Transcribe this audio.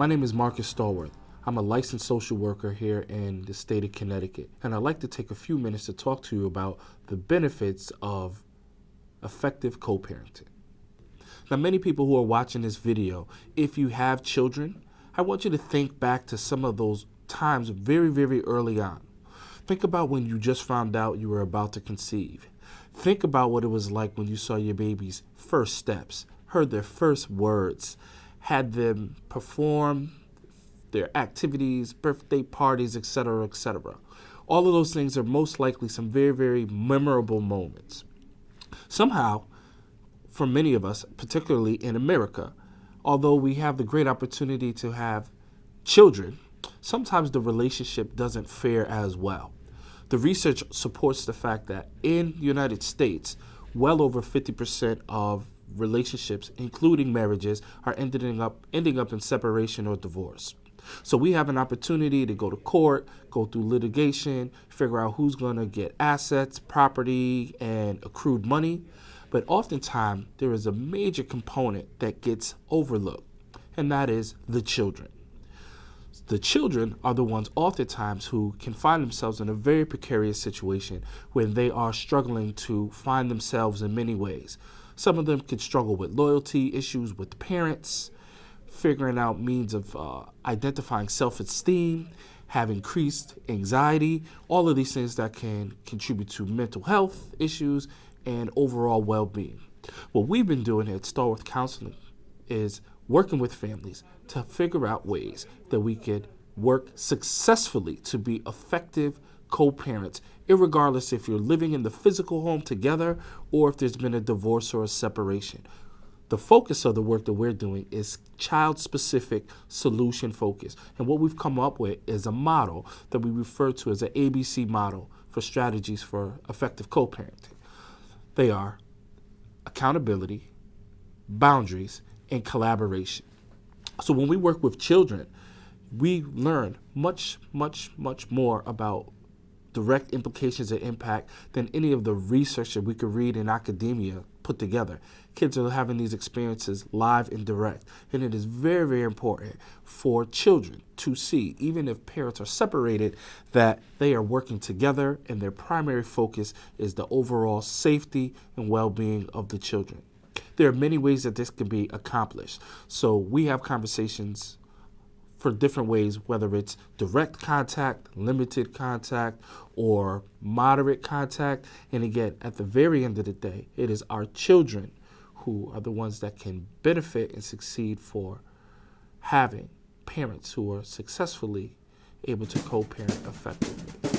My name is Marcus Stallworth. I'm a licensed social worker here in the state of Connecticut, and I'd like to take a few minutes to talk to you about the benefits of effective co-parenting. Now, many people who are watching this video, if you have children, I want you to think back to some of those times very, very early on. Think about when you just found out you were about to conceive. Think about what it was like when you saw your baby's first steps, heard their first words, had them perform their activities, birthday parties, etc., etc. All of those things are most likely some very, very memorable moments. Somehow, for many of us, particularly in America, although we have the great opportunity to have children, sometimes the relationship doesn't fare as well. The research supports the fact that in the United States, well over 50% of relationships, including marriages, are ending up in separation or divorce. So we have an opportunity to go to court, go through litigation, figure out who's going to get assets, property, and accrued money. But oftentimes, there is a major component that gets overlooked, and that is the children. The children are the ones oftentimes who can find themselves in a very precarious situation when they are struggling to find themselves in many ways. Some of them could struggle with loyalty issues with parents, figuring out means of identifying self-esteem, have increased anxiety, all of these things that can contribute to mental health issues and overall well-being. What we've been doing at Stallworth Counseling is working with families to figure out ways that we could work successfully to be effective co-parents, irregardless if you're living in the physical home together or if there's been a divorce or a separation. The focus of the work that we're doing is child-specific solution focus. And what we've come up with is a model that we refer to as an ABC model for strategies for effective co-parenting. They are accountability, boundaries, and collaboration. So when we work with children, we learn much, much, much more about direct implications and impact than any of the research that we could read in academia put together. Kids are having these experiences live and direct, and it is very, very important for children to see, even if parents are separated, that they are working together and their primary focus is the overall safety and well-being of the children. There are many ways that this can be accomplished. So we have conversations for different ways, whether it's direct contact, limited contact, or moderate contact. And again, at the very end of the day, it is our children who are the ones that can benefit and succeed for having parents who are successfully able to co-parent effectively.